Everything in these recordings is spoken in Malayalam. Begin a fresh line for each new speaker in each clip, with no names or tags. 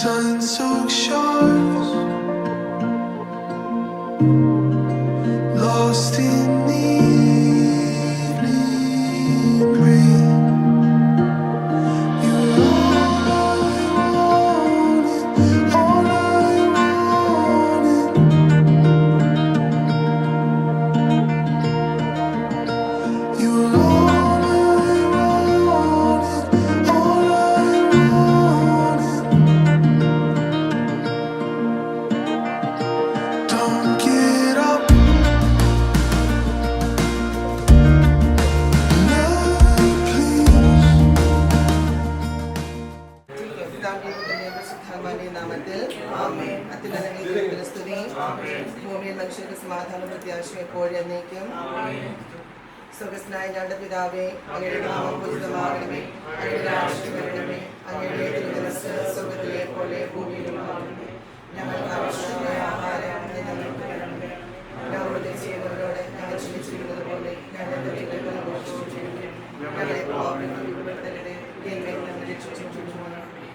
Sun-soaked shores, lost in the evening rain. You're all I wanted, all I wanted. You're all I wanted, all I wanted. Don't get up, never please.
ഭൂമിയിൽ മനുഷ്യർക്ക് സമാധാന പ്രത്യാശയും എപ്പോഴും എന്നേക്കും. സ്വർഗ്ഗസ്ഥനായ ഞങ്ങളുടെ പിതാവേ, അങ്ങയുടെ നാമം പൂജിതമാകണമേ, അങ്ങയുടെ രാജ്യം വരണമേ, അങ്ങയുടെ തിരുമനസ്സ് സ്വർഗ്ഗത്തിലെ പോലെ ഭൂമിയിലും ആകണമേ. ഞങ്ങൾക്ക് ആവശ്യമായ ആഹാരം ഇന്ന് ഞങ്ങൾക്ക് തരണമേ. ഞങ്ങളോട് ചെയ്യുന്നവരോട് ഞങ്ങൾ ക്ഷമിച്ചിരിക്കുന്നത് പോലെ ഞങ്ങളുടെ തെറ്റുകൾ ഞങ്ങളെ പാപപ്പെടുത്തരുതേ, തിന്മയിൽ നിന്ന് രക്ഷിച്ചുകൊള്ളണമേ.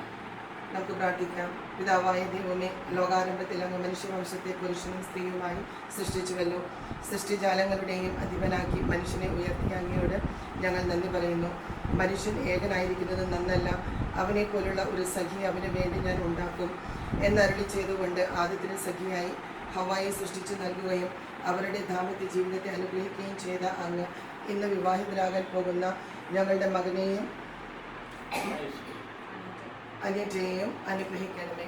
നമുക്ക് പ്രാർത്ഥിക്കാം. പിതാവായ ദൈവമേ, ലോകാരംഭത്തിൽ അങ്ങ് മനുഷ്യവംശത്തെ പുരുഷനും സ്ത്രീയുമായി സൃഷ്ടിച്ചുവല്ലോ. സൃഷ്ടിജാലങ്ങളുടെയും അധിപനാക്കി മനുഷ്യനെ ഉയർത്തിയ അങ്ങയോട് ഞങ്ങൾ നന്ദി പറയുന്നു. മനുഷ്യൻ ഏകനായിരിക്കുന്നത് നന്നല്ല, അവനെപ്പോലുള്ള ഒരു സഖി അവന് വേണ്ടി ഞാൻ ഉണ്ടാക്കും എന്നരുളി ചെയ്തുകൊണ്ട് ആദ്യത്തിന് സഖിയായി ഹവ്വായെ സൃഷ്ടിച്ചു നൽകുകയും അവരുടെ ദാമ്പത്യ ജീവിതത്തെ അനുഗ്രഹിക്കുകയും ചെയ്ത അങ്ങ് ഇന്ന് വിവാഹിതരാകാൻ പോകുന്ന ഞങ്ങളുടെ മകനെയും അനിയറ്റയെയും അനുഗ്രഹിക്കണമേ.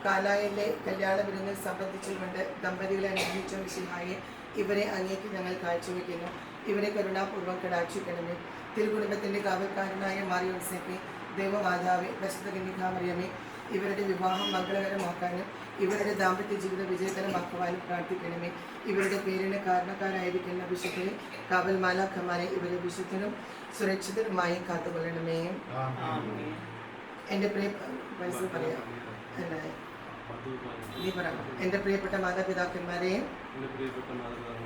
കാനായിലെ കല്യാണ വിരുന്നിൽ സംബന്ധിച്ചുകൊണ്ട് ദമ്പതികളെ അനുഗ്രഹിച്ച മിശിഹായെ ഇവരെ അങ്ങേക്ക് ഞങ്ങൾ കാഴ്ചവെക്കുന്നു. ഇവരെ കരുണാപൂർവ്വം കടാക്ഷിക്കണമേ. തിരുകുടുംബത്തിൻ്റെ കാവൽക്കാരനായ മാറിയോസേപ്പെ, ദൈവമാതാവേ, പരിശുദ്ധ കന്യകാമറിയമേ, ഇവരുടെ വിവാഹം മംഗളകരമാക്കാനും ഇവരുടെ ദാമ്പത്യ ജീവിതം വിജയകരമാക്കുവാനും പ്രാർത്ഥിക്കണമേ. ഇവരുടെ പേരിന് കാരണക്കാരായിരിക്കുന്ന വിശുദ്ധരെ കാവൽ മാലാഖമാരെ ഇവരെ വിശുദ്ധനും സുരക്ഷിതരുമായി കാത്തുകൊള്ളണമേ. എൻ്റെ പ്രിയപ്പെട്ട മാതാപിതാക്കന്മാരെയും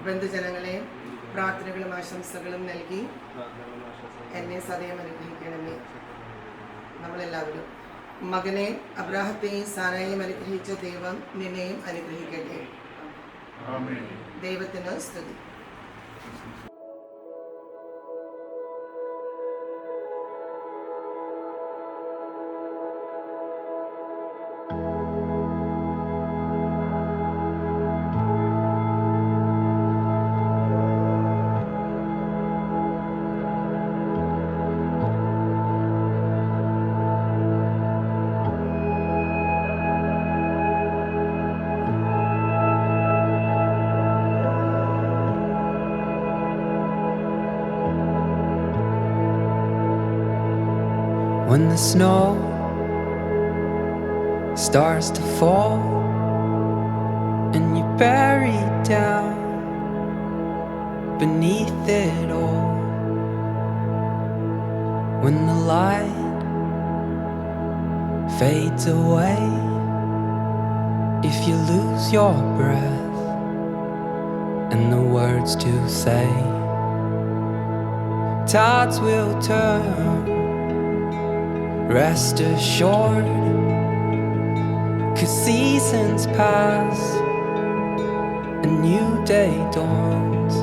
ബന്ധുജനങ്ങളെയും പ്രാർത്ഥനകളും ആശംസകളും നൽകി എന്നെ സദയം അനുഗ്രഹിക്കണമേ. നമ്മളെല്ലാവരും മകനെ അബ്രാഹത്തെയും സാറായെയും അനുഗ്രഹിച്ച ദൈവം നിന്നെയും അനുഗ്രഹിക്കട്ടെ. ദൈവത്തിന് സ്തുതി.
When the snow starts to fall and you're buried down beneath it all, when the light fades away, if you lose your breath and the words to say, tides will turn. Rest assured, 'cause seasons pass, a new day dawns,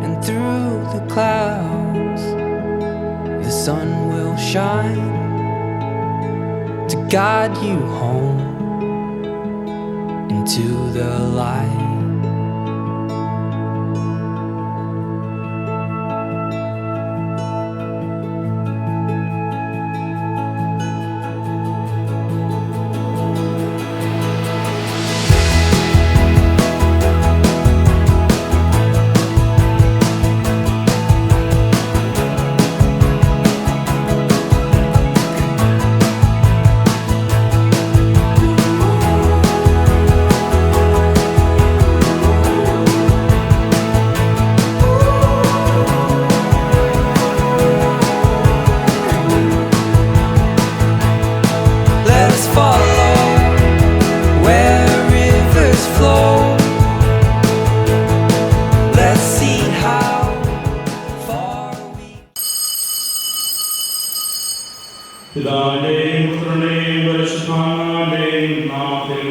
and through the clouds the sun will shine to guide you home into the light.
പിതാവിന്റെയും പുത്രന്റെയും പരിശുദ്ധാത്മാവിന്റെയും നാമത്തിൽ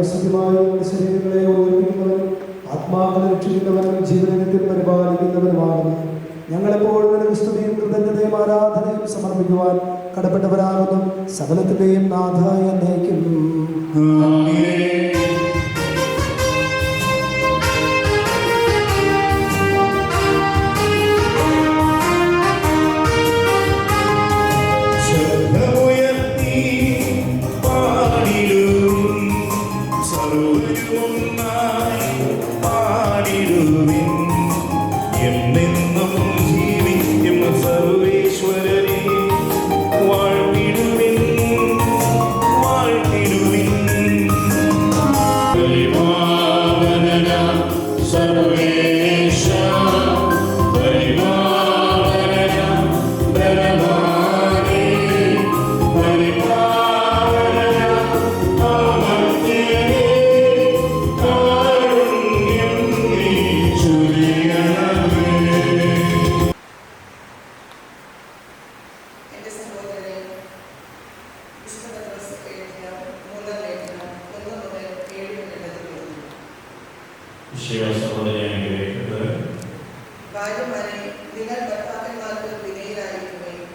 സ്തുതിമായും ശരീരങ്ങളെ ഉയർപ്പിക്കുന്നവനും ആത്മാക്കളെ രക്ഷിക്കുന്നവനും ജീവനത്തിൽ പരിപാലിക്കുന്നവനുമാകുന്നു. ഞങ്ങളെപ്പോഴും നിനക്ക് സ്തുതിയും കൃതജ്ഞതയും ആരാധനയും സമർപ്പിക്കുവാൻ കടപ്പെട്ടവരാകുന്നു. സകലത്തിന്റെയും നാഥായ എന്നേക്കും.
എൻ്റെ സഹോദരനെ, വിശുദ്ധ പത്രോസ് എഴുതിയ 3-ാം ലേഖനം 1 മുതൽ 7 വരെ. ഭാര്യമാരെ, നിങ്ങൾ ഭർത്താക്കന്മാർക്ക് വിധേയരായിരിക്കുകയും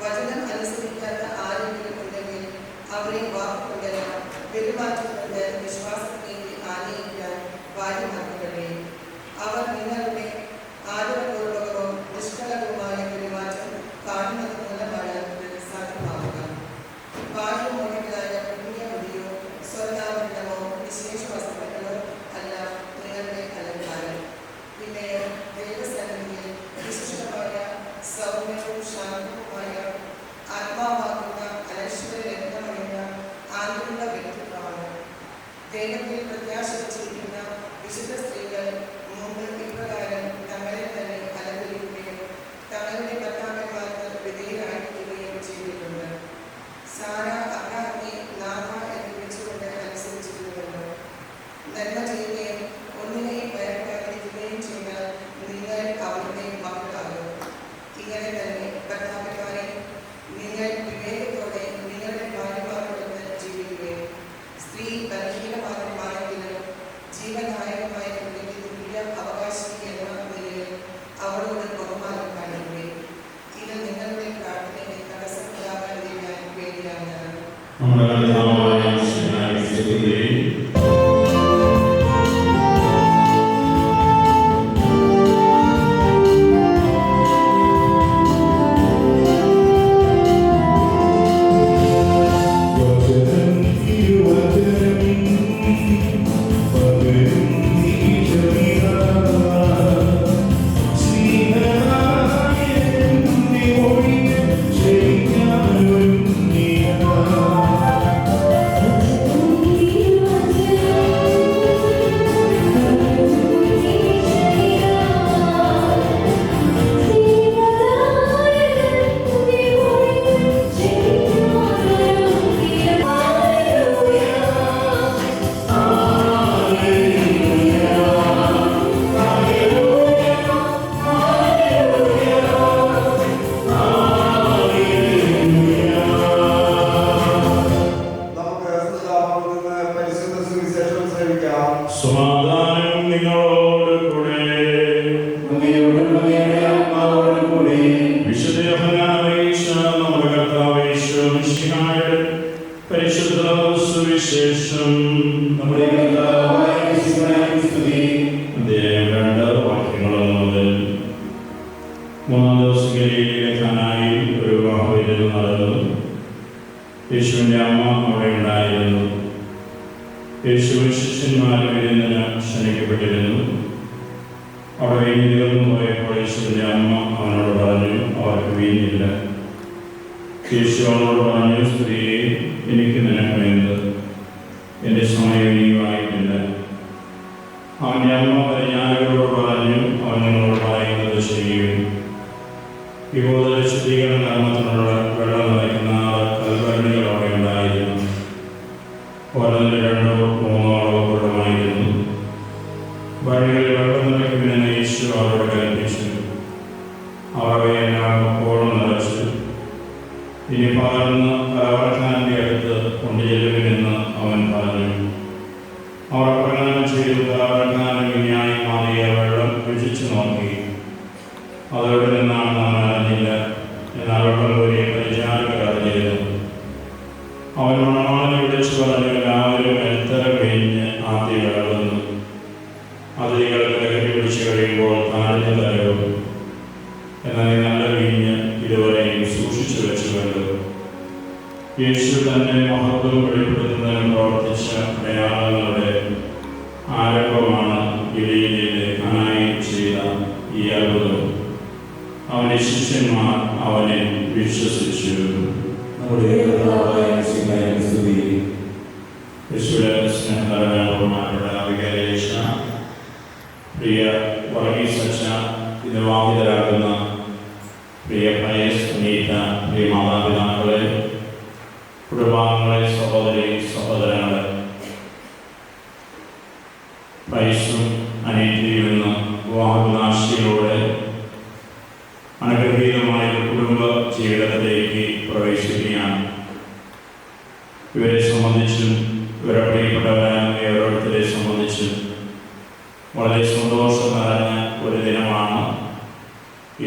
വചനം അനുസരിക്കാത്ത ആരെങ്കിലും ഉണ്ടെങ്കിൽ അവരെ വാക്കുകൊണ്ടല്ല പെരുമാറ്റം കൊണ്ട് വിശ്വാസത്തിലേക്ക് ആനയിക്കാൻ ഭാര്യമാർക്ക് കഴിയും. അവർ നിങ്ങളുടെ ആദരപൂർവകവും നിഷ്കളങ്കവുമായ പെരുമാറ്റം കാണുന്നത് മൂലമാണ് ഇത് സാധ്യമാവുക. ബാഹ്യമോഹികളായ പുണ്യമുടിയോ സ്വർണ്ണാഭരണമോ വിശേഷ വസ്തുക്കളോ അല്ല നിങ്ങളുടെ അലങ്കാരം. പിന്നെയോ ദൈവസന്നിധിയിൽ വിശിഷ്ടമായ സൗമ്യവും ശാന്തവുമായ ആത്മാവാകുന്ന അനശ്വര രക്തമണിഞ്ഞ ആന്തരിക വ്യക്തിത്വമാണ്. ദൈവത്തിൽ പ്രത്യാശ വച്ചിരിക്കുന്ന വിശുദ്ധ സ്ത്രീകൾ മുമ്പ് ഇപ്രകാരം തങ്ങളെ തന്നെ അലങ്കരിക്കുകയും തങ്ങളുടെ ഭർത്താക്കന്മാർക്ക് വിധേയരായിരിക്കുകയും ചെയ്തിട്ടുണ്ട്. സാര അബ്രാഹാമിനെ നാഥ എന്ന് വിളിച്ചുകൊണ്ട് അനുസരിച്ചിരുന്നുവല്ലോ. നന്മ ചെയ്യുകയും ഒന്നിനെയും ഭയപ്പെടാതിരിക്കുകയും ചെയ്താൽ നിങ്ങൾ അവരുടെ മക്കളാകും. ഇങ്ങനെ തന്നെ ഭർത്താക്കന്മാരെ, നിങ്ങൾ വിവേകത്തോടെ നിങ്ങളുടെ ഭാര്യമാരോടൊത്ത് ജീവിക്കുകയും സ്ത്രീ ബലഹീനമാണെങ്കിലും ജീവനായകമായ കൃതിക്ക് തുല്യ അവകാശി എന്ന നിലയിൽ അവളോട് ബഹുമാനം കാണിക്കുകയും ഇത് നിങ്ങളുടെ പ്രാർത്ഥനയ്ക്ക് തടസ്സപ്പെടാതിരിക്കാൻ വേണ്ടിയാണ്.
സമാധാനം നിങ്ങളോട് കൂടെ. വിശുദ്ധ യോഹന്നാൻ നമ്മുടെ കർത്താവ് യേശുമിശിഹായുടെ പരിശുദ്ധ സുവിശേഷം. അദ്ദേഹം 2 വാക്യങ്ങൾ മുതൽ 3 ദിവസം ഗലീലയിലെ കാനായിൽ ഒരു വിവാഹവിരുന്ന് നടന്നു. യേശുവിൻ്റെ അമ്മ അവിടെ ഉണ്ടായിരുന്നു. യേശു ശിഷ്യന്മാരും വിരുന്നിന് ക്ഷണിക്കപ്പെട്ടിരുന്നു. അവിടെ വീഞ്ഞ് തീർന്നു പോയപ്പോൾ യേശുവിൻ്റെ അമ്മ അവനോട് പറഞ്ഞു, അവർക്ക് വീഞ്ഞില്ല. യേശു അവനോട് പറഞ്ഞു, സ്ത്രീയെ, എനിക്ക് നിനക്ക് എന്ത്? എൻ്റെ സമയം ഇനിയും ആയിട്ടില്ല. അവൻ്റെ അമ്മ പരിജ്ഞാനികളോട് പറഞ്ഞു, അവൻ നിങ്ങളോട് പറയുന്നത് ചെയ്യുകയും. യഹൂദ ശുദ്ധീകരണ കർമ്മത്തിനുള്ള വെള്ളം നിറയ്ക്കുന്ന കൽഭരണികൾ അവിടെ ഉണ്ടായിരുന്നു. ഓരോന്നിന് 2-3 അളവ് വെള്ളമായിരുന്നു. ഭരണികളിൽ വെള്ളം നിറയ്ക്കുമെന്ന് യേശു അവരോട് കൽപ്പിച്ചു. അവർ അവയെല്ലാം അപ്പോഴും നിറച്ചു. ഇനി പകർന്ന് കലവറക്കാരൻ്റെ അടുത്ത് കൊണ്ടുചെല്ലുമെന്ന് അവൻ പറഞ്ഞു. അവർ പ്രകടനം ചെയ്തു പ്രജ്ഞാനവിന്യായി മാറിയ വെള്ളം രുചിച്ചു നോക്കി. അതോടെ നിന്നാണെന്ന് അവൻ അറിഞ്ഞില്ല. എന്നാൽ വെള്ളം കോരിയ പരിചാരകർ അറിഞ്ഞിരുന്നു. അവൻ മണവാളനെ വിളിച്ചു പറഞ്ഞു, എല്ലാവരും എത്ര വീഞ്ഞ് ആദ്യം ഇളകുന്നു. അതിഥികൾക്ക് ലഹരി പിടിച്ചു കഴിയുമ്പോൾ താഴ്ന്നു തരവും. എന്നാൽ നല്ല വീഞ്ഞ് ഇതുവരെയും സൂക്ഷിച്ചു വെച്ചുവല്ലോ. യേശു തന്നെ മഹത്വം വെളിപ്പെടുത്തുന്നതിന് പ്രവർത്തിച്ച അടയാളങ്ങളുടെ ആരംഭമാണ് ഗലീലയിലെ കാനായിൽ ചെയ്ത ഈ അത്ഭുതം. അവന്റെ ശിഷ്യന്മാർ അവനെ വിശ്വസിച്ചു. പ്രിയ വർഗീസ് അച്ഛ, ഇന്ന് വാഹിതരാകുന്ന പ്രിയ പയസ് അനീത, പ്രിയ മാതാപിതാക്കളെ, കുടുംബാംഗങ്ങളെ, സഹോദരി സഹോദരങ്ങളെ, പയസും അനീതിയിൽ നിന്ന് വിവാഹനാശിയിലൂടെ അനുഗ്രഹീതമായ കുടുംബ ജീവിതത്തിലേക്ക് പ്രവേശിക്കുകയാണ്. ഇവരെ സംബന്ധിച്ചും ഇവരെ പ്രിയപ്പെട്ടവരായ ഓരോരുത്തരെ സംബന്ധിച്ചും വളരെ സന്തോഷം നിറഞ്ഞ ഒരു ദിനമാണ്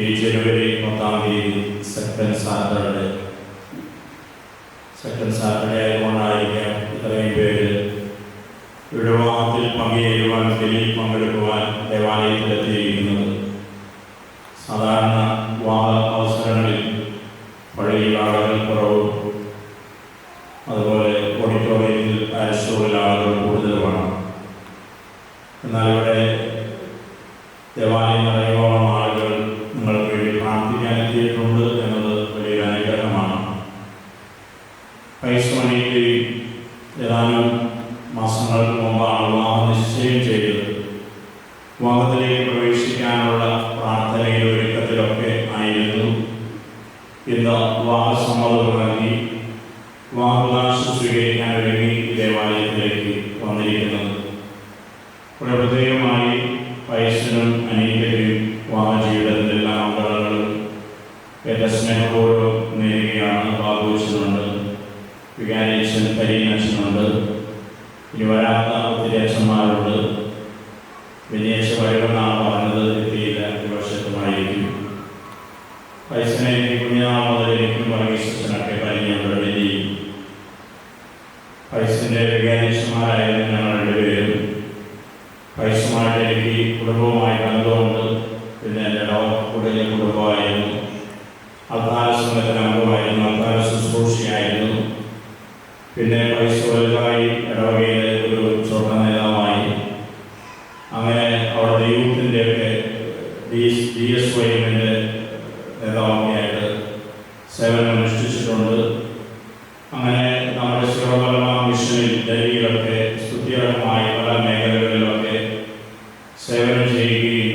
ഈ ജനുവരി 10 സെക്കൻഡ് സാറ്റർഡേ. സെക്കൻഡ് സാറ്റർഡേ ആയതുകൊണ്ടായിരിക്കാം ഇത്രയും പേര് വിവാഹത്തിൽ പങ്കുചേരുവാൻ, ബലിയിൽ പങ്കെടുക്കുവാൻ ദേവാലയത്തിലെത്തിയിരിക്കുന്നത്. സാധാരണ വിവാഹ അവസരങ്ങളിൽ പള്ളിയിൽ ആളുകൾ കുറവും, അതുപോലെ ഓഡിറ്റോറിയത്തിൽ പാരിസ്റ്റോറിൽ ആളുകൾ കൂടുതലുമാണ്. എന്നാൽ ഇവിടെ ദേവാലയം നിറയോളം ആളുകൾ നിങ്ങൾക്ക് വേണ്ടി പ്രാർത്ഥിക്കാൻ എത്തിയിട്ടുണ്ട് എന്നത് വലിയൊരു അനുഗ്രഹമാണ്. പൈസ മണിക്ക് ഏതാനും മാസങ്ങൾക്ക് മുമ്പാണ് വിവാഹം നിശ്ചയം ചെയ്തത്. വിവാഹത്തിലേക്ക് പ്രവേശിക്കാനുള്ള പ്രാർത്ഥനയിൽ ഒരുക്കത്തിലൊക്കെ ആയിരുന്നു. ഇന്ന് വിവാഹസമ്മതം നൽകി വിവാഹദാശ സ്വീകരിക്കാൻ ഒരുങ്ങി ദേവാലയത്തിലേക്ക് വന്നിരിക്കുന്നത്. ഇവിടെ പ്രത്യേകമായി പൈസനും അനീതരും വിവാഹ ജീവിതത്തിൻ്റെ എല്ലാ മംഗളങ്ങളും എൻ്റെ സ്നേഹപൂർവ്വം നേരുകയാണ്. ബാബുച്ചനുണ്ട്, വികാരിയച്ഛൻ കരീനച്ഛനുണ്ട്, ഇനി വരാത്ത ഒത്തിരി അച്ഛന്മാരുണ്ട്. വിനയച്ച വരുമെന്നാണ് പറഞ്ഞത്, എത്തിയില്ല, ഒരു വർഷത്തുമായിരിക്കും. പൈസനെ എനിക്ക് കുഞ്ഞാൾ മുതൽ എനിക്കും വർഗീസനൊക്കെ പരിചയമുള്ള വലിയ പൈസൻ്റെ വികാരിയച്ഛന്മാരായിരുന്നു ഞങ്ങൾ രണ്ടുപേരും. പൈസമായിട്ട് എനിക്ക് കുടുംബവുമായി ബന്ധമുണ്ട്. പിന്നെ എൻ്റെ കൂടുതൽ കുടുംബമായിരുന്നു. അൽത്താര സംഘത്തിന് അംഗമായിരുന്നു, അൽത്താര ശുശ്രൂഷയായിരുന്നു. പിന്നെ പൈസ വലുതായി ഇടവകയിലെ ഒരു സ്വർണ്ണ നേതാവായി. അങ്ങനെ അവിടെ യൂത്തിൻ്റെയൊക്കെ DSYM-ൻ്റെ നേതാവൊക്കെയായിട്ട് സേവനമനുഷ്ഠിച്ചിട്ടുണ്ട്. അങ്ങനെ നമ്മുടെ ശിവമലമ മിഷനിൽ ഡൽഹിയിലൊക്കെ സ്തുത്യർഹമായി പല മേഖലകളിലൊക്കെ സേവനം ചെയ്യുകയും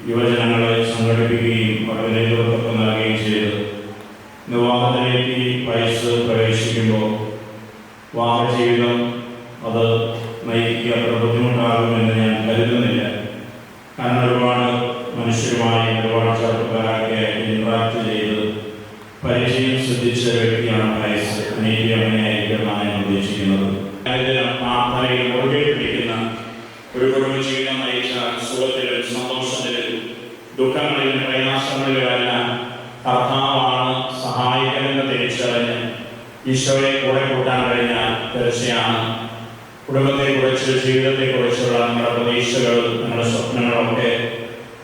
യുവജനങ്ങളെ സംഘടിപ്പിക്കുകയും അവരുടെ നേതൃത്വം നൽകുകയും ചെയ്തു. വിവാഹത്തിലേക്ക് പൈസ പ്രവേശിക്കുമ്പോൾ വിവാഹ ജീവിതം അത് നയിക്കുക അത്ര ബുദ്ധിമുട്ടാകുമെന്ന് ഞാൻ കരുതുന്നില്ല. കാരണം ഒരുപാട് മനുഷ്യരുമായി ഒരുപാട് ചെറുപ്പക്കാരൊക്കെ ഇൻട്രാക്ട് ചെയ്ത് പരിചയം ശ്രദ്ധിച്ച വ്യക്തിയാണ് പൈസ. അനീതി അങ്ങനെയായിരിക്കുമെന്നാണ് ഞാൻ ഉദ്ദേശിക്കുന്നത്. പ്രാർത്ഥനയിൽ മുറുകെ പിടിക്കുന്ന ഒരു കുടുംബ ജീവിതം നയിച്ച സുഖത്തിലും സന്തോഷത്തിലും ദുഃഖങ്ങളിലും പ്രയാസങ്ങളിലുമെല്ലാം കർത്താവാണ് സഹായകരെന്ന് തിരിച്ചറിഞ്ഞ് ഈശോയെ കൂടെ കൂട്ടാൻ കഴിഞ്ഞാൽ തീർച്ചയാണ് കുടുംബത്തെക്കുറിച്ച്, ജീവിതത്തെക്കുറിച്ചുള്ള നിങ്ങളുടെ പ്രതീക്ഷകൾ, നിങ്ങളുടെ സ്വപ്നങ്ങളൊക്കെ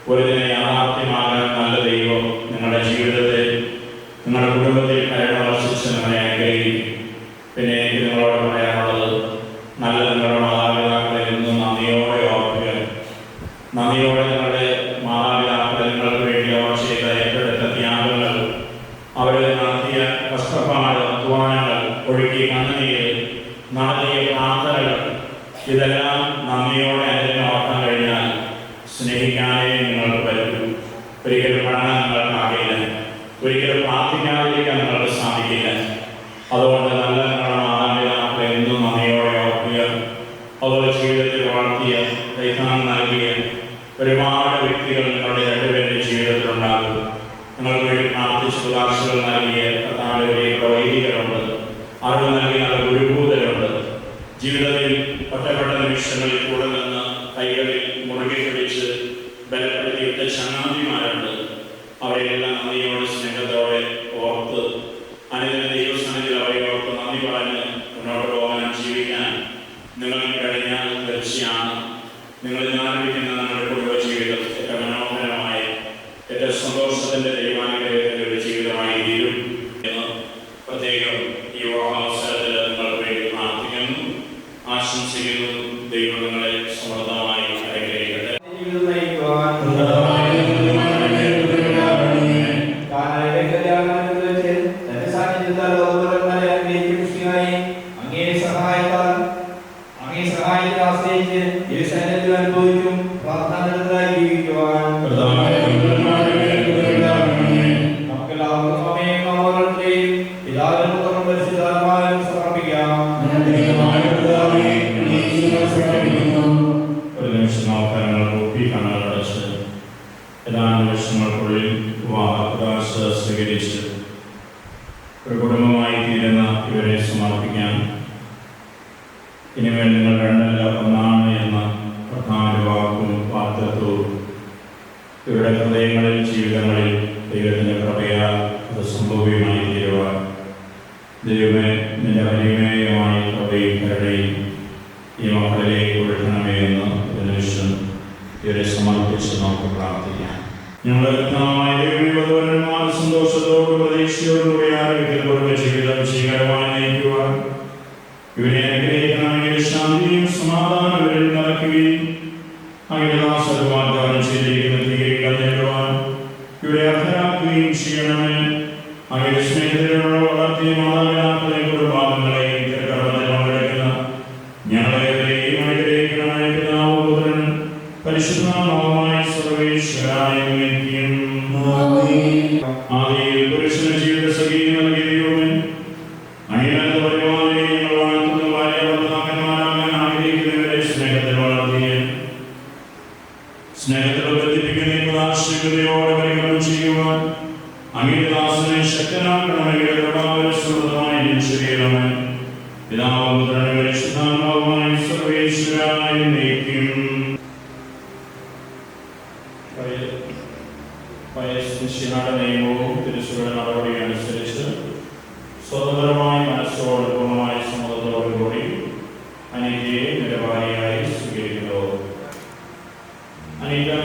ഒരു ദിനം യാഥാർത്ഥ്യമാകാൻ നല്ല ദൈവം നിങ്ങളുടെ ജീവിതത്തെ, നിങ്ങളുടെ കുടുംബത്തിൽ കരുണ വർഷിച്ച് നിങ്ങളെ അനുഗ്രഹിക്കും. പിന്നെ എനിക്ക് നിങ്ങളോട് പറയാനുള്ളത്, നല്ല നിങ്ങളുടെ മാതാപിതാക്കളെ എന്നും നന്ദിയോടെ ഓർക്കുക. നന്ദിയോടെ നിങ്ങളുടെ മാതാപിതാക്കളെ നിങ്ങൾക്ക് വേണ്ടി അവർ ചെയ്ത ഏറ്റെടുത്ത ത്യാഗങ്ങൾ, അവരിൽ നടത്തിയ കഷ്ടപ്പാട്, അധ്വാനങ്ങൾ, ഒഴുകിയ കണ്ണുനീര്, നടത്തിയ പ്രാർത്ഥനകൾ, ഇതെല്ലാം നന്ദിയോടെ അതിനെ ഓർക്കാൻ കഴിഞ്ഞാൽ സ്നേഹിക്കാനേ നിങ്ങൾക്ക് പറ്റൂ. ഒരിക്കലും പഠനം നിങ്ങൾക്കാകില്ല, ഒരിക്കലും പ്രാർത്ഥിക്കാതിരിക്കാൻ നിങ്ങൾക്ക് സാധിക്കില്ല. അതുകൊണ്ട് നല്ല നിങ്ങളുടെ മാതാപിതാക്കളെ എന്നും നന്ദിയോടെ ഓർക്കുക. അതുപോലെ ജീവിതത്തിൽ വളർത്തിയ, ദൈവം നൽകിയ ഒരുപാട് വ്യക്തികൾ നിങ്ങളുടെ രണ്ടുപേരുടെ ജീവിതത്തിലുണ്ടാകും. നിങ്ങൾക്ക് വേണ്ടി പ്രാർത്ഥിച്ച് ഉദാശകൾ നൽകിയ വൈദികരുണ്ട്, അറിവ് നൽകിയ ഗുരുഭൂതരുണ്ട്. ജീവിതത്തിൽ ഒറ്റപ്പെട്ട നിമിഷം നിമിഷങ്ങളിൽ കൂടെ നിന്ന് കൈകളിൽ മുറുകെ പിടിച്ച് ബലപ്പെടുത്തിയിട്ട് ചങ്ങാതിമാരുണ്ട്. അവരെല്ലാം നന്ദിയോടെ സ്നേഹത്തോടെ ഓർത്ത് അനുദിന ദൈവസ്ഥാനത്തിൽ അവരെ ഓർത്ത് നന്ദി പറഞ്ഞ് മുന്നോട്ട് പോകാൻ ജീവിക്കാൻ നിങ്ങൾക്ക് കഴിഞ്ഞാൽ തീർച്ചയാണ് നിങ്ങളിൽ ആരംഭിക്കുന്ന നമ്മുടെ കുടുംബ ജീവിതം ഏറ്റവും മനോഹരമായ ഏറ്റവും സന്തോഷത്തിന്റെ ദൈവാനുഗ്രഹത്തിന്റെ ഒരു ജീവിതമായി തീരും എന്ന് പ്രത്യേകം ഈ വിവാഹാവസരത്തിൽ നിങ്ങൾക്ക് വേണ്ടി പ്രാർത്ഥിക്കുന്നു, ആശംസിക്കുന്നു. ദൈവം നിങ്ങളെ സമൃദ്ധമായി അനുഗ്രഹിക്കട്ടെ. ഒരു നിമിഷം നോക്കാനുള്ള കുപ്പി കണ്ണടച്ച് ഏതാനും വർഷങ്ങൾക്കുള്ളിൽ വിവാഹപ്രകാശ സ്വീകരിച്ച് ഒരു കുടുംബമായി തീരുന്ന ഇവരെ സമർപ്പിക്കാൻ ഇനിമേൽ നിങ്ങൾ രണ്ടല്ല ഒന്നാണ് എന്ന പ്രധാന വാക്കും വാർത്തത്വവും ഇവരുടെ ഹൃദയങ്ങളിൽ ജീവിതങ്ങളിൽ ദൈവത്തിൻ്റെ കൃപയാൽ അത് സംഭവ്യമായി തീരുവാൻ ദൈവമേ നിന്റെ വലിമേയമായി കൃപയും കരുണയും ഈ മക്കളിലേക്ക് ഒഴുകണമേ എന്ന് ഒരു നിമിഷം ഇവരെ സമർപ്പിച്ച് നമുക്ക് പ്രാർത്ഥിക്കാം. ഞങ്ങളുടെ കർത്താവായ ദൈവമേ, സന്തോഷത്തോടും പ്രതീക്ഷയോടും കൂടി ആരോഗ്യത്തിൽ കുടുംബ ജീവിതം സ്വീകരമായി നയിക്കുവാൻ ഇവരെ അനുഗ്രഹിക്കണമെങ്കിൽ ശാന്തിയും സമാധാനം ഇവരിൽ നിറയ്ക്കുകയും അങ്ങനെ വാഗ്ദാനം ചെയ്തിരിക്കുന്ന തീരുമാനം നേടുവാൻ ഇവരെ അർഹരാക്കുകയും ചെയ്യണമേ. അങ്ങനെ സ്നേഹത്തിലുള്ള വളർത്തിയ മാതാപിതാക്കളെ കുടുംബാംഗങ്ങളെയും തിരുക്കർമ്മത്തിൽ പങ്കെടുക്കുന്ന ഞങ്ങളെവരെയും അനുഗ്രഹിക്കണമേ. പിതാവും പുത്രനും പരിശുദ്ധാത്മാവുമായ സർവ്വേശ്വരായ നിത്യവും ആദിയിൽ പുരുഷന് ജീവിത സഖിയും നൽകിയ ദൈവമേ, അണിയനന്ത പരിപാലനെ ഞങ്ങൾ വാഴ്ത്തുന്ന ഭാര്യ ഭർത്താക്കന്മാരാകാൻ ആഗ്രഹിക്കുന്നവരെ സ്നേഹത്തിൽ വളർത്തിയ സ്നേഹത്തിൽ ബന്ധിപ്പിക്കുന്ന ആശ്രയതയോടെ പരിഗണന ചെയ്യുവാൻ അങ്ങേദാസനെ ശക്തനാക്കണമെങ്കിൽ പ്രഭാവരസ്വതമായി ജനിച്ചറിയണമേ. പിതാവും പുത്രനും പരിശുദ്ധാത്മാവുമായ സർവ്വേശ്വരായ നിത്യവും നിയമവും തിരുസഭയുടെ നടപടി അനുസരിച്ച് സ്വതന്ത്രമായ മനസ്സോട് പൂർണ്ണമായ സമ്മതത്തോടു കൂടി അനീതിയെ നിലവാരിയായി സ്വീകരിക്കുന്നു. അനീതിയുടെ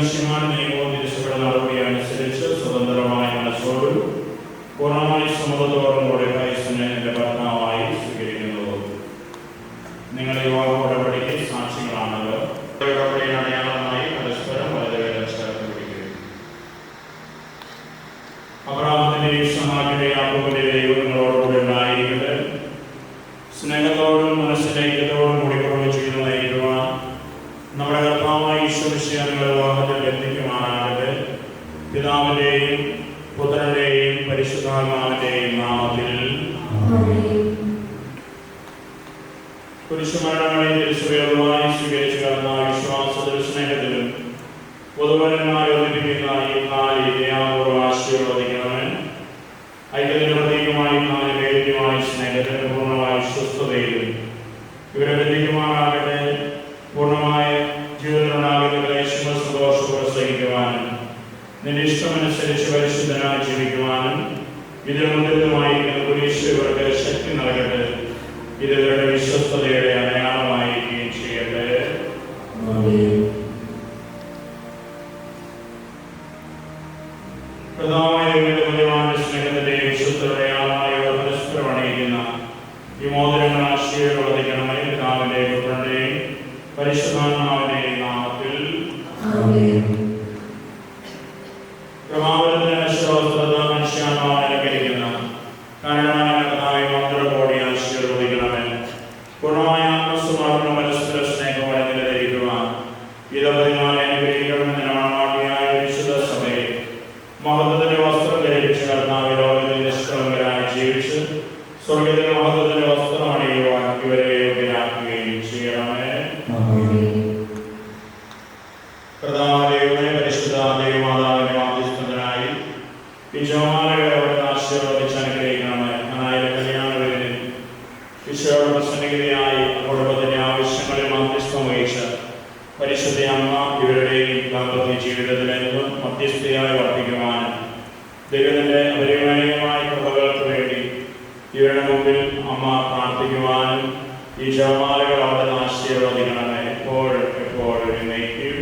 നിയമവും തിരുസഭയുടെ നടപടി അനുസരിച്ച് സ്വതന്ത്രമായ മനസ്സോട് പൂർണ്ണമായ സമ്മതത്തോടും കൂടി ക്രൈസ്തനെ എന്റെ ഭർത്താവായി സ്വീകരിക്കുന്നു. നിങ്ങൾ വിവാഹ ഉടമ്പടിക്ക് സാക്ഷികളാണല്ലോ. ഉടമ്പടിയുടെ അടയാളമായി പരസ്പരം വലതുകരം ചേർത്ത് പിടിക്കുക. അബ്രാഹത്തിന്റെ ഈശ്വരനാക്കിയ യാക്കോബിന്റെ ദൈവങ്ങളോടുകൂടി ഉണ്ടായിരിക്കട്ടെ. സ്നേഹത്തോടും മനസ്സിനൈക്യത്തോടും കൂടി കുറവ് ചെയ്തു നയിക്കുവാൻ നമ്മുടെ കർത്താവായ ഈശ്വരശിയാനുള്ള വിവാഹത്തിൽ ബന്ധിക്കുമാറാകട്ടെ. പിതാവിന്റെയും പുത്രന്റെയും പരിശുദ്ധാത്മാവിന്റെയും നാമത്തിൽ പുരുഷമരണങ്ങളെ തിരുസഭയുമായി സ്വീകരിച്ചു കടന്ന വിശ്വാസത്തിലും സ്നേഹത്തിലും പൊതുവരന്മാരെ ഒന്നിപ്പിക്കുന്ന ഈ നാല് ദയാപൂർവ്വ ആശീർവദിക്കണമേ. ഐക്യത്തിന്റെ പ്രതീകമായി നാല് വേദ്യമായ സ്നേഹത്തിന്റെ പൂർണ്ണമായ വിശ്വസ്തതയിലും ഇവരെ ബന്ധിക്കുമാറാകട്ടെ. പൂർണ്ണമായ ജീവിതത്തിലുണ്ടാകുന്ന ക്ലേശങ്ങൾ സന്തോഷത്തോടെ സഹിക്കുവാനും നിന്റെ ഇഷ്ടമനുസരിച്ച് പരിശുദ്ധനായി ജീവിക്കുവാനും ഇതിൽ മുദ്രിതമായിരിക്കുന്ന കുരിശ് ഇവർക്ക് ശക്തി നൽകട്ടെ. ഇത് ഇവരുടെ വിശ്വസ്തതയുടെ അടയാളമായിരിക്കുകയും ചെയ്യട്ടെ. പ്രധാനമായ സ്നേഹത്തിന്റെ വിശുദ്ധയുടെ ആളായ പരസ്പരം അണിയിക്കുന്ന ഈ മോതിരങ്ങൾ ആശീർവദിക്കണമേ. പിതാവിന്റെയും പുത്രന്റെയും പരിശുദ്ധാത്മാവിന്റെയും നാമത്തിൽ പ്രഭാവലത്തിന് അശ്വസ്ത്രത മനുഷ്യാത്മാവിനെ അലങ്കരിക്കുന്ന കാരണമായ കഥാവി മന്ത്രകോടി ആശീർവദിക്കണമേ. പൂർണ്ണമായ ആത്മസ്വഭാവം പരസ്പര സ്നേഹമായി നിലനിൽക്കുവാൻ ഇതപതിനാലെ അനുഗ്രഹിക്കണമെന്നായ വിശുദ്ധ സഭയെ മഹത്വത്തിന്റെ വസ്ത്രം ധരിപ്പിച്ച കർത്താവ് ലോകത്തിൽ നിഷ്കളങ്കരായി ജീവിച്ച് സ്വർഗത്തിലെ മഹത്വത്തിന്റെ വസ്ത്രം അണിയുവാൻ ഇവരെ യോഗ്യരാക്കുകയും ചെയ്യണമേ. പ്രധാനദൈവമേ, പരിശുദ്ധ ദൈവമാതാവിന്റെ മാധ്യസ്ഥനായി ഈ ജോമാലകളെ ആശീർവദിച്ച് അനുഗ്രഹിക്കണമേ. അനായാലും കല്യാണ വേദിയിൽ ഈശോയുടെ പ്രസന്നികതയായി കുടുംബത്തിന്റെ ആവശ്യങ്ങളിൽ മാധ്യസ്ഥം വഹിച്ച പരിശുദ്ധ അമ്മ ഇവരുടെയും ദാമ്പത്യ ജീവിതത്തിലെന്നും മധ്യസ്ഥയായി വർദ്ധിക്കുവാനും ദൈവത്തിൻ്റെ അപരിമേയമായ കൃപകൾക്ക് വേണ്ടി ഇവരുടെ മുമ്പിൽ അമ്മ പ്രാർത്ഥിക്കുവാനും ഈ ജപമാലകൾ അവിടെ ആശീർവദിക്കണമേ എപ്പോഴും എപ്പോഴും എന്നേക്കും.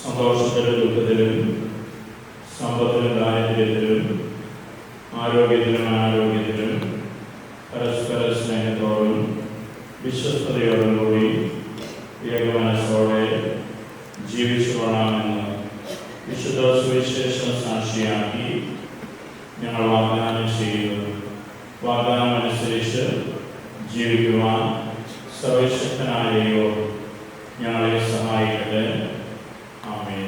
സന്തോഷത്തിലും ദുഃഖത്തിലും സമ്പത്തിലും ദാരിദ്ര്യത്തിലും ആരോഗ്യത്തിലും അനാരോഗ്യത്തിലും പരസ്പര സ്നേഹത്തോടും വിശ്വസ്തയോടും കൂടി ഏകമനസ്സോടെ ജീവിച്ചു കൊള്ളാമെന്ന് വിശുദ്ധ സുവിശേഷം സാക്ഷിയാക്കി ഞങ്ങൾ വാഗ്ദാനം ചെയ്യുന്നു. വാഗ്ദാനം അനുസരിച്ച് ജീവിക്കുവാൻ സർവശക്തനായ ദൈവം ഞങ്ങളെ സഹായിക്കട്ടെ. ആമേൻ.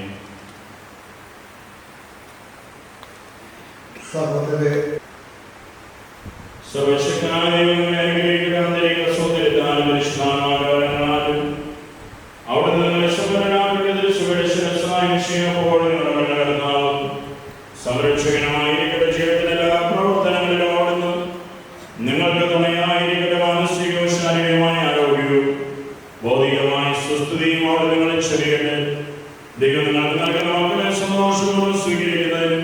സർവശക്തനായ ദൈവം അനുഗ്രഹിക്കുന്ന അന്തരിക സൗന്ദര്യത്താലും പരിശുദ്ധാത്മാവിനാലും അവിടുന്ന് സംരക്ഷകനുമായിരിക്കട്ടെ. ജീവിതത്തിലെ എല്ലാ പ്രവർത്തനങ്ങളിലും അവിടുന്ന് നിങ്ങൾക്ക് തുണയായിരിക്കട്ടെ. മാനസികവും ശാരീരികമായ ആരോഗ്യവും ഭൗതികമായ സുസ്ഥിതിയും അവിടെ നിങ്ങളെ ചെറിയട്ടെ. ദൈവം നിങ്ങൾക്ക് നൽകുന്ന മക്കളെ സന്തോഷത്തോടെ സ്വീകരിക്കുന്നതിനും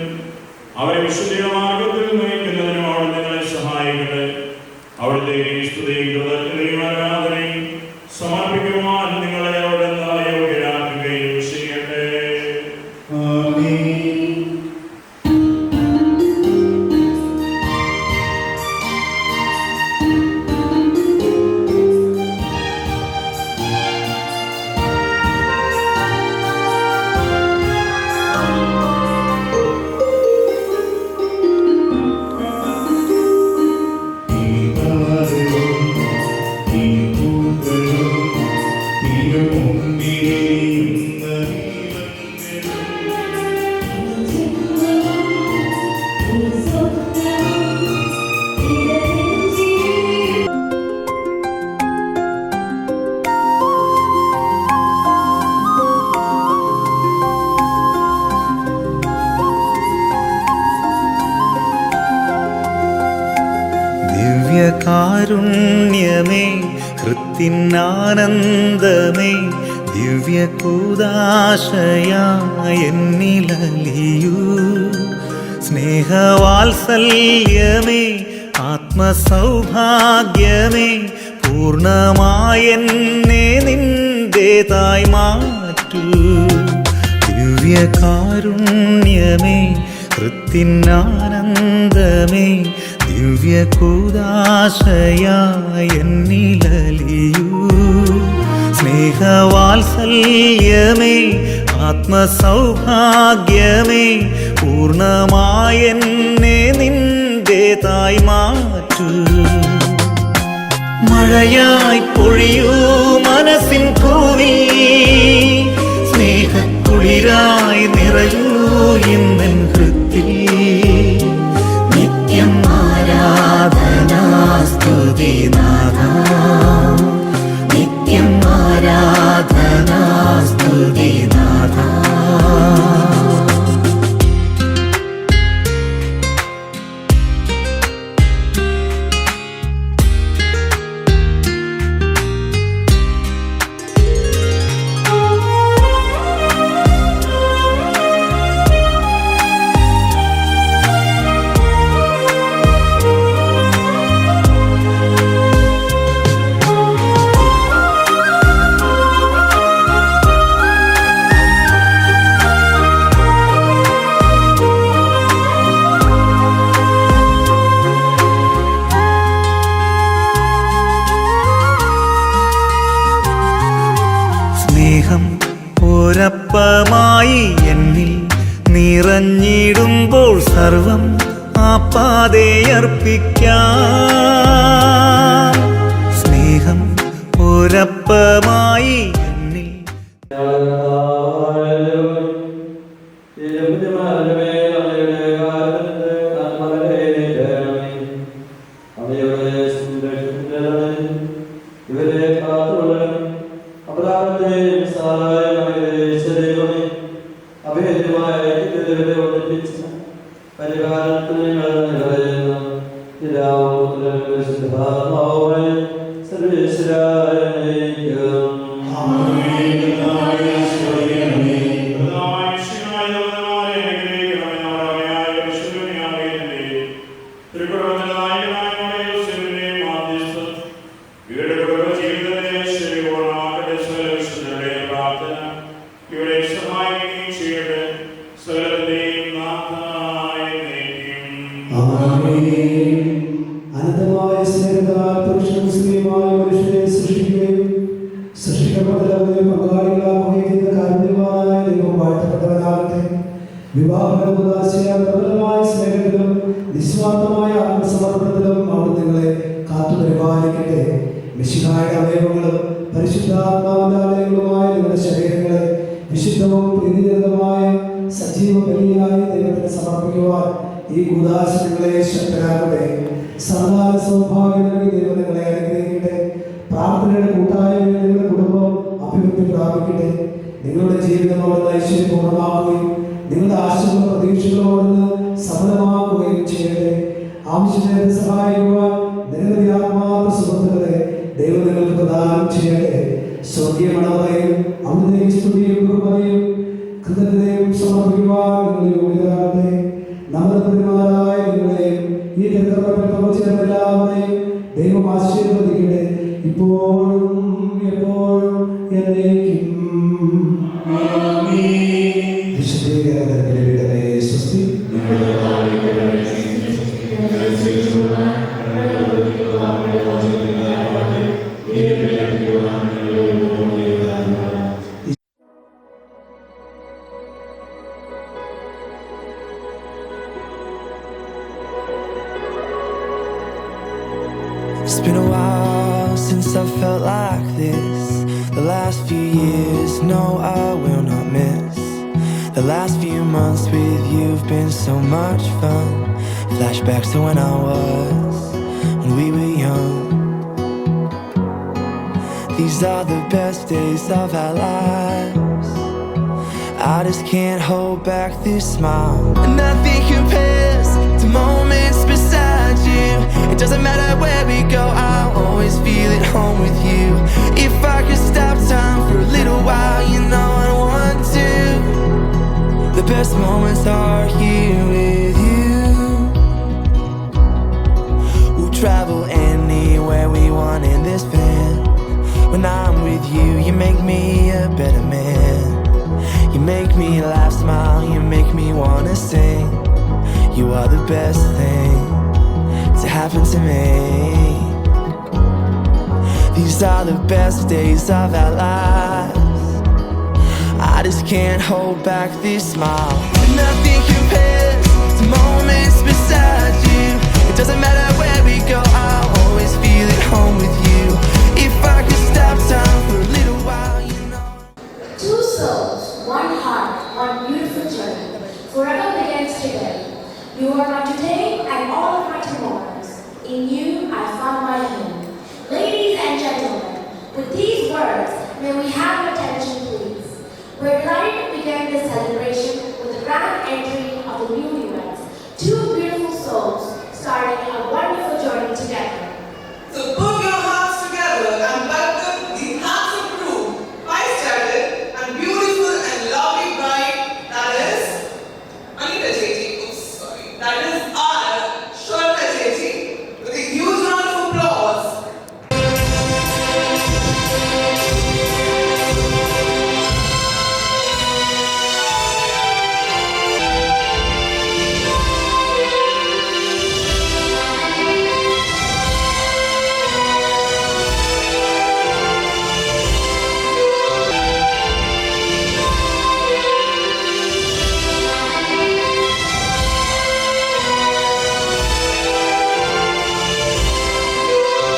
അവരെ വിശുദ്ധ മാർഗത്തിൽ നയിക്കുന്നതിനും അവിടെ നിങ്ങളെ സഹായിക്കട്ടെ. അവിടുത്തെ സ്തുതിയും കൃതജ്ഞതയും ആരാധനയും സമർപ്പിക്കുവാൻ നിങ്ങളെ അവിടെ യോഗ്യരാക്കുകയും ചെയ്യട്ടെ.
ദിവ്യകാരുണ്യമേ ഹൃത്തിനാനന്ദമേ ദിവ്യകൂദാശയായെന്നിലലിയൂ സ്നേഹവാത്സല്യമേ ആത്മസൗഭാഗ്യമേ പൂർണ്ണമായെന്നെ നിന്റേതായി മാറ്റൂ ദിവ്യകാരുണ്യമേ ഹൃത്തിനാനന്ദമേ ദിവ്യകൂദാശയായെന്നിലലിയൂ സ്നേഹവാത്സല്യമേ ആത്മസൗഭാഗ്യമേ പൂർണ്ണമായെന്നെ നിന്റേതായി മാറ്റൂ മഴയായി പൊഴിയൂ മനസ്സിൻ പൂവിൽ സ്നേഹക്കുളിരായി നിറയൂ ഇന്നെൻ ഹൃത്തിൽ നിത്യം ആരാധനാ സ്തുതി നാഥാ നിത്യം ആരാധനാ സ്തുതി നാഥാ സ്നേഹം ഒരപ്പമായി എന്നിൽ നിറഞ്ഞിടുമ്പോൾ സർവം ആപ്പാതെ അർപ്പിക്കാം സ്നേഹം ഒരപ്പമായി എന്നിൽ
ഇവരെ കാത്തുകൊള്ളണം അപരാധത്തെയും സഹായമായി അഭേദ്യമായ ഇവരെ ഒന്നിപ്പിച്ച പരിഹാരത്തിന് സർവേശ്വരായ
അനന്തമായ സ്നേഹത്താൽ പുരുഷനും സ്ത്രീയുമായ മനുഷ്യരെ സൃഷ്ടിക്കുകയും സൃഷ്ടിക്കപ്പെട്ടവരെ പങ്കാളികളാക്കുകയും ചെയ്ത കാരുണ്യമായ ദൈവം വാഴ്ത്തപ്പെട്ടവനാകട്ടെ. വിവാഹമായ സ്നേഹത്തിലും നിസ്വാർത്ഥമായ ആത്മസമർപ്പണത്തിലും അവിടെ നിങ്ങളെ കാത്തു പരിപാലിക്കട്ടെ. മിശിഹായുടെ അവയവങ്ങളും പരിശുദ്ധാത്മാവിന്റെ ആലയങ്ങളുമായ നിങ്ങളുടെ ശരീരങ്ങളെ വിശുദ്ധവും പ്രീതിജനകമായ സജീവ ബലിയായി ദൈവത്തിന് സമർപ്പിക്കുവാൻ ഈ കൂദാശകളെ ശക്തരാകട്ടെ. സമാധാന സൗഭാഗ്യങ്ങളിൽ ദൈവം നിങ്ങളെ അനുഗ്രഹിക്കട്ടെ. പ്രാർത്ഥനയുടെ കൂട്ടായ്മയിൽ നിങ്ങളുടെ കുടുംബം അഭിവൃദ്ധി പ്രാപിക്കട്ടെ. നിങ്ങളുടെ ജീവിതം അവിടുന്ന് ഐശ്വര്യപൂർണ്ണമാക്കുകയും നിങ്ങളുടെ ആശകളും പ്രതീക്ഷകളും അവിടുന്ന് സഫലമാക്കുകയും ചെയ്യട്ടെ. ആവശ്യത്തിന് സഹായിക്കുവാൻ നിരവധി ആത്മാർത്ഥ സുഹൃത്തുക്കളെ ദൈവം നിങ്ങൾക്ക് പ്രദാനം ചെയ്യട്ടെ. സ്വർഗീയ മണവറയും അവിടുത്തെ സ്തുതിയും ബഹുമതിയും കൃതജ്ഞതയും സമർപ്പിക്കുവാൻ നിങ്ങൾ യോഗ്യരാകട്ടെ. നമ്മുടെ പരിമാരായ നിങ്ങളെയും ഈ എല്ലാവരെയും ദൈവം ആശീർവദിക്കട്ടെ ഇപ്പോഴും എപ്പോഴും എന്നേക്കും. വിശുദ്ധീകരണത്തിലെ സ്വസ്തി.
It's been a while since I felt like this. The last few years, no, I will not miss. The last few months with you've been so much fun. Flashbacks to when when we were young. These are the best days of our lives. I just can't hold back this smile. Nothing compares to moments beside you. It doesn't matter where we go. make me a better man. You make me laugh, smile, you make me wanna sing. You are the best thing to happen to me. These are the best days of our lives. I just can't hold back this smile. Nothing compares to moments beside you. It doesn't matter where we go, I'll always feel at home with you. If I could stop time for a little while, you know.
Two souls, one heart, one beautiful journey. Forever begins today. You are my today and all of my tomorrows. In you, I found my home. Ladies and gentlemen, with these words, may we have your attention, please. We're delighted to begin this celebration with the grand entry of the newlyweds. Two beautiful souls starting a wonderful journey together.
So put your hearts together and welcome the handsome groom, high-standard and beautiful and lovely bride, that is Anita Chetti. Oops, sorry. That is our Shweta Chetti. With a huge round of applause.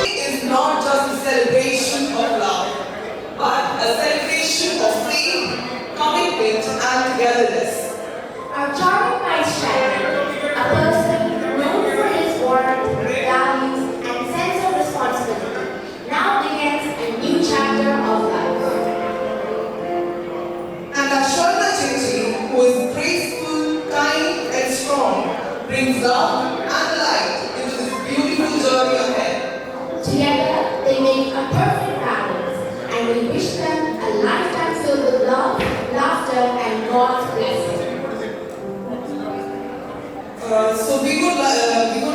Is not just a celebration of love, but a celebration of faith, commitment, and togetherness.
Our charming vice chairman, a person known for his warmth, values, and sense of responsibility, now begins a new chapter of life.
And that Shweta Chetti, who is graceful, kind, and strong, brings love and light into this beautiful journey ahead.
Together, they make a perfect balance, and we wish them a lifetime filled with love, laughter, and God's blessing.
So we would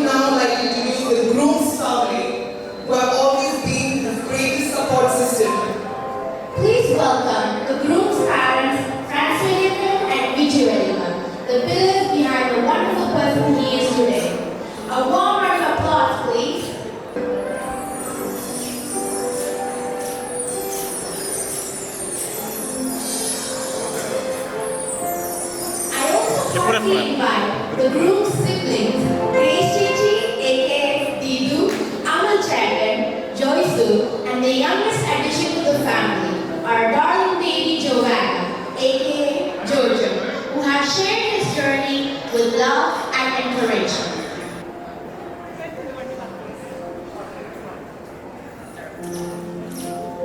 now like to introduce the groom's family, who have always been his greatest support system.
Please welcome the groom's parents, Francis and Vijay, the pillars behind the wonderful person he is today. A warm round of applause, please. I also heartily invite the groom's siblings, Grace Chichi, aka Didu, Amal Chandan, Joysu, and the youngest addition to the family, our darling baby Joanna, aka Jojo, who has shared his journey with love and encouragement.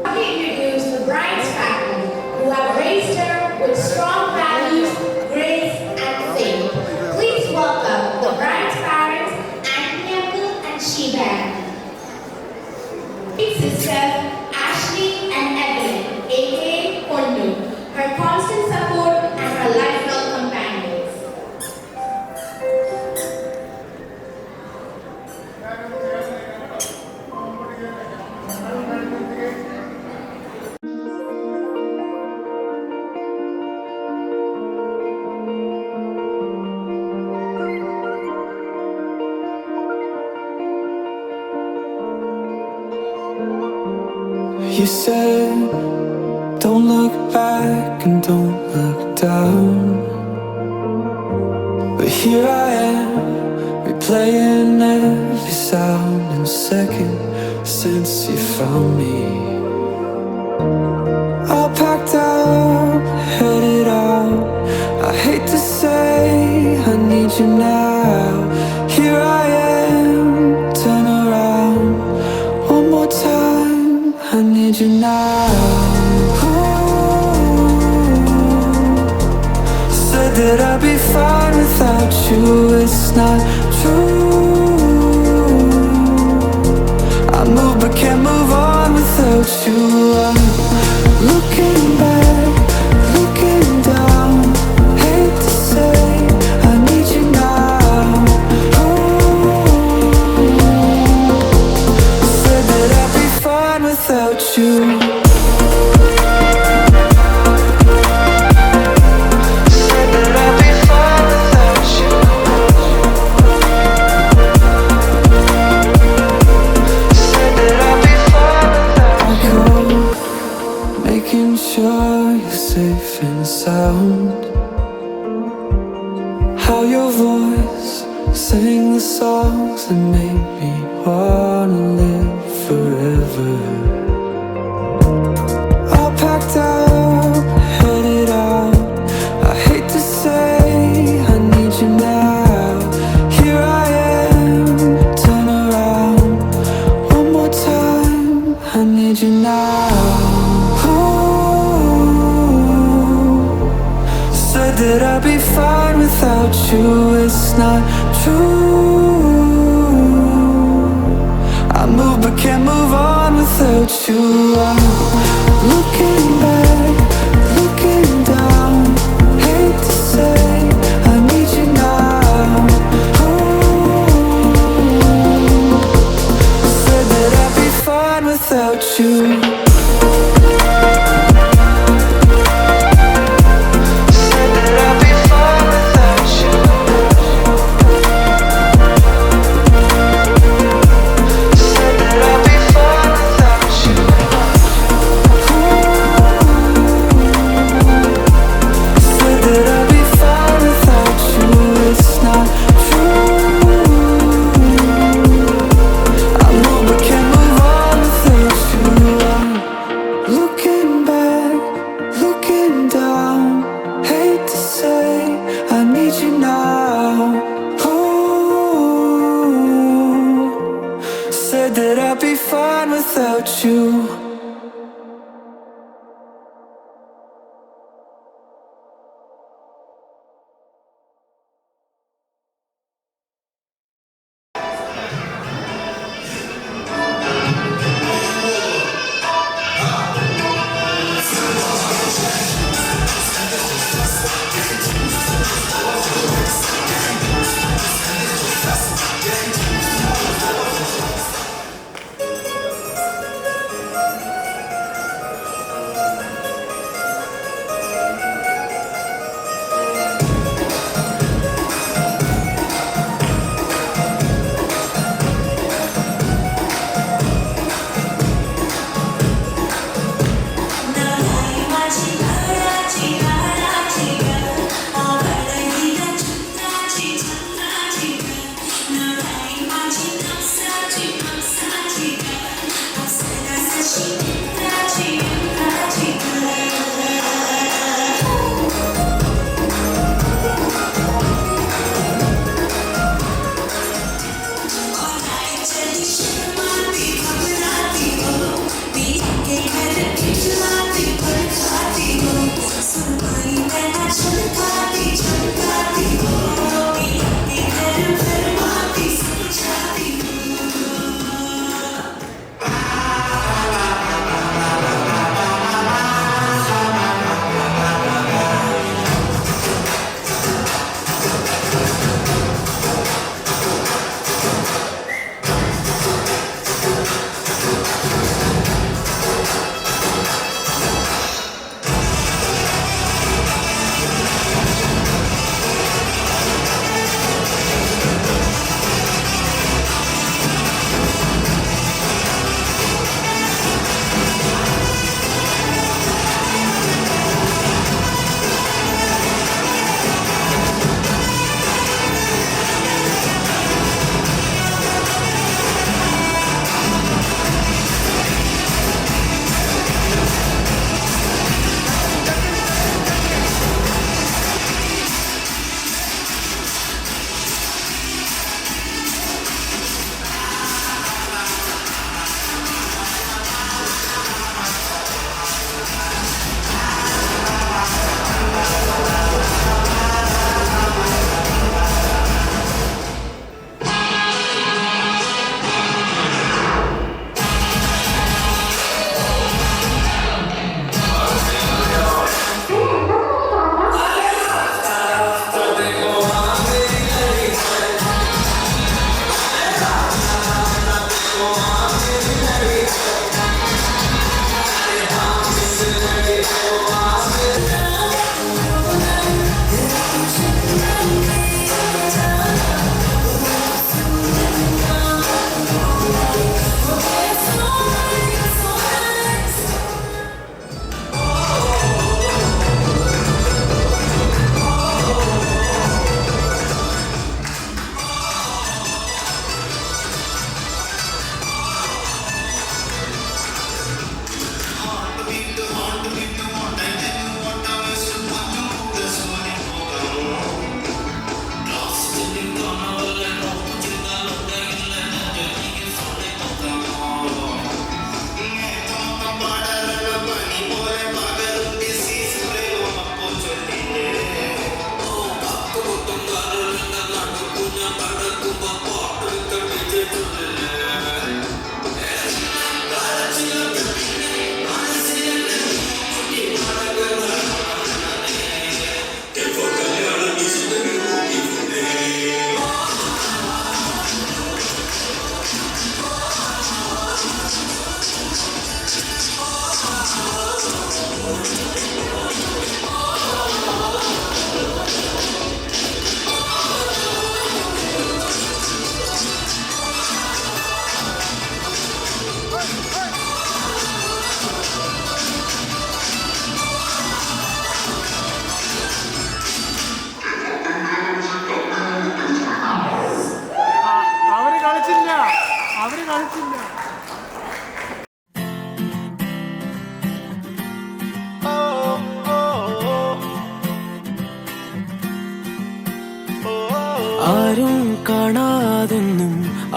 I introduce the bride's family, who have raised her with strong values, grace, and faith. Please welcome the bride's parents, Auntie Uncle and Sheban. Big sisters, Ashley and Evelyn, aka Pondu, her constant support and her lifelong companions.
You said, don't look back and don't look down. But here I am, replaying every sound and second since you found me. All packed up, headed out. I hate to say I need you now. Here I am, turn around one more time. I need you now. Said that I'd be fine without you. It's not true. I move but can't move on without you. I'm looking back, looking down. Hate to say I need you now. Said that I'd be fine without you. things that make me wanna live forever. All packed up, headed out. I hate to say I need you now. Here I am, turn around. One more time, I need you now. Said that I'd be fine without you, it's not true. I move but can't move on without you. I'm looking back, looking down. Hate to say I need you now. Said that I'd be fine without you. That I'd be fine without you.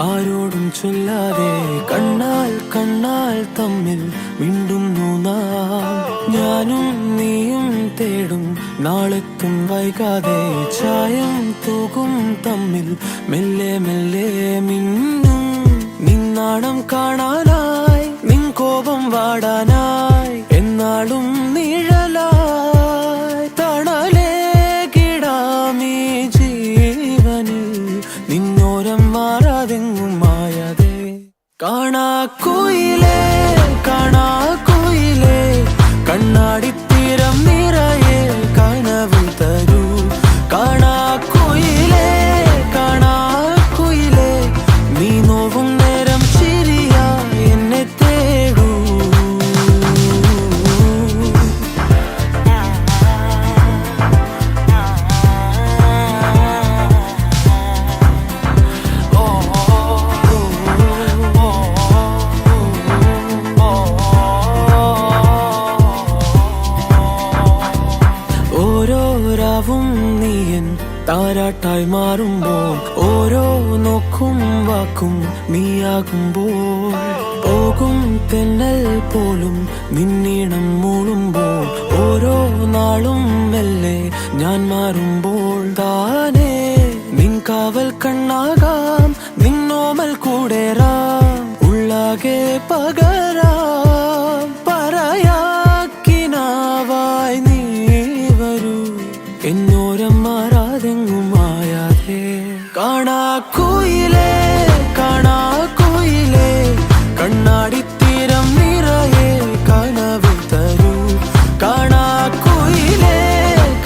ആരോടും ചൊല്ലാതെ കണ്ണാൽ കണ്ണാൽ തമ്മിൽ മിണ്ടുന്നു നാം. ഞാനും നീയും തേടും നാളെത്തും വൈകാതെ ചായം തൂകും തമ്മിൽ മെല്ലെ മെല്ലെ മിന്നും. നിന്നാണം കാണാനായി നിൻ കോപം വാടാനായി എന്നാളും നിഴലായി തണലേ കിടാമീ ജീവനിൽ നിന്നോരം മാറാതെങ്ങും മായാതെ. കാണാക്കുയിലേ കാണാക്കുയിലേ കണ്ണാടിത്തീരം നിറയെ കനവ് തരൂ. കാണാക്കുയിലേ കാണാക്കുയിലേ നീ നോവും നേരം ചിരിയായി എന്നെ തേടൂ. ഓരോ രാവും നീയൻ താരാട്ടായി മാറുമ്പോൾ ഓരോ നോക്കും വാക്കും നീയാകുമ്പോൾ പോകും തെന്നൽ പോലും നിന്നീണം മൂളുമ്പോൾ ഓരോ നാളും മെല്ലെ ഞാൻ മാറുമ്പോൾ താനേ നിൻ കാവൽ കണ്ണാകാം നിന്നോമൽ കൂടേറാം ഉള്ളാകെ പകരാം പറയാക്കിനാവായി നീ വരൂ എന്നോരം മാറാതെങ്ങും മായാതെ. കാണാക്കുയിലേ കാണാക്കുയിലേ കണ്ണാടിത്തീരം നിറയെ കനവ് തരൂ. കാണാക്കുയിലേ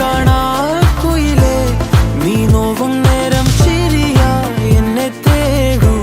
കാണാക്കുയിലേ നീ നോവും നേരം ചിരിയായി എന്നെ തേടൂ.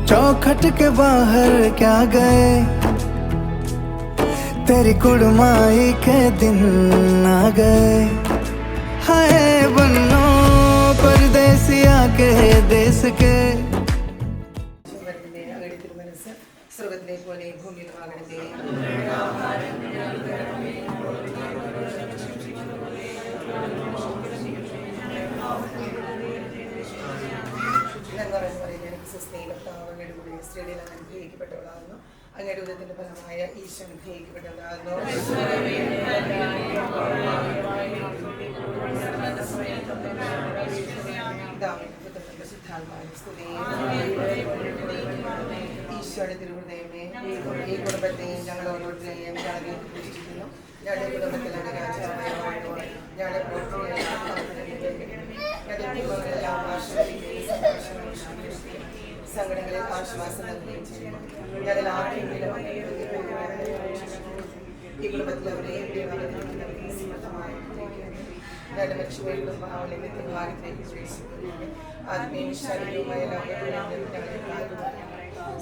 चौखट के बाहर क्या गए, तेरी कुड़माई के दिन आ गए। हाय बन्नो परदेसिया के देश के,
അങ്ങയുടെ തിരുമനസ് സ്വർഗ്ഗത്തിലെ പോലെ ഭൂമിയിലുമാകണമേ. സ്നേഹത്താവങ്ങളുടെ കൂടെ സ്ത്രീകളിൽ അനുഗ്രഹിക്കപ്പെട്ടവളാകുന്നു. അങ്ങയുടെ ഉദയത്തിന്റെ ഫലമായ ഈശോ അനുഗ്രഹിക്കപ്പെട്ടവളാകുന്നു. ഈശോയുടെ തിരുഹൃദയമേ, ഈ കുടുംബത്തെയും ഞങ്ങൾ ഓരോരുത്തരെയും ഞങ്ങളെ പ്രതിഷ്ഠിക്കുന്നു. ഞങ്ങളുടെ കുടുംബത്തിൽ അങ്ങ് രാജാവായ വാഴുവാൻ ഞങ്ങളെ സങ്കടങ്ങളിൽ ആശ്വാസം നൽകുകയും ചെയ്യുന്നു. ഞങ്ങൾ ആരെങ്കിലും ഈ കുടുംബത്തിൽ അവരെയും സമർത്ഥമായി ഞങ്ങളുടെ മനുഷ്യരുടെ കുടുംബാവളി നിത്യഭാഗത്തേക്ക് പ്രവേശിക്കുന്നു. ആത്മീയ ശാരീരികമായ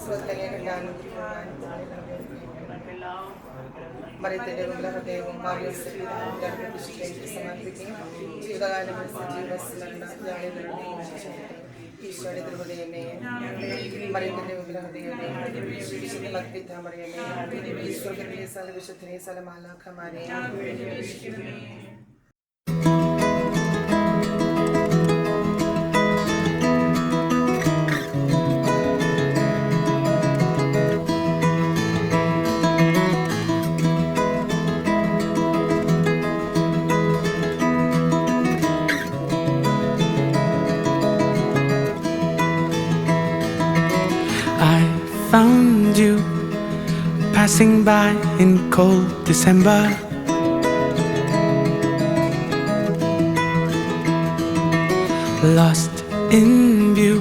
സ്വത്തനെ കണ്ടാനും മറിയത്തിന്റെ ഹൃദയവും പ്രതിഷ്ഠയിലേക്ക് സമർപ്പിക്കുകയും ജീവിതകാലം ഈശോയുടെ തിരുഹൃദയമേ, മറിയത്തിന്റെ വിഗ്രഹതയമേ, വിശുദ്ധ മറിയമേ, സ്വർഗ്ഗത്തിലെ സകലവിശുദ്ധനെ സകലമാലാഖമാരെ
found you passing by in cold December. Lost in view,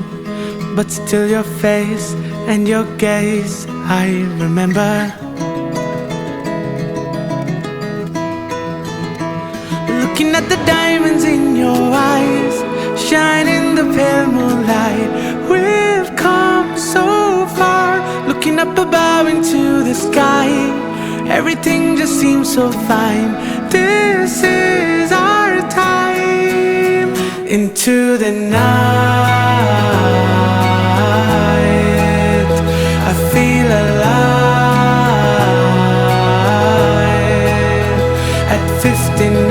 but still your face and your gaze I remember. Looking at the diamonds in your eyes, shine in the pale moonlight. We've come so far, looking up above into the sky. Everything just seems so fine. This is our time. Into the night, I feel alive. At 59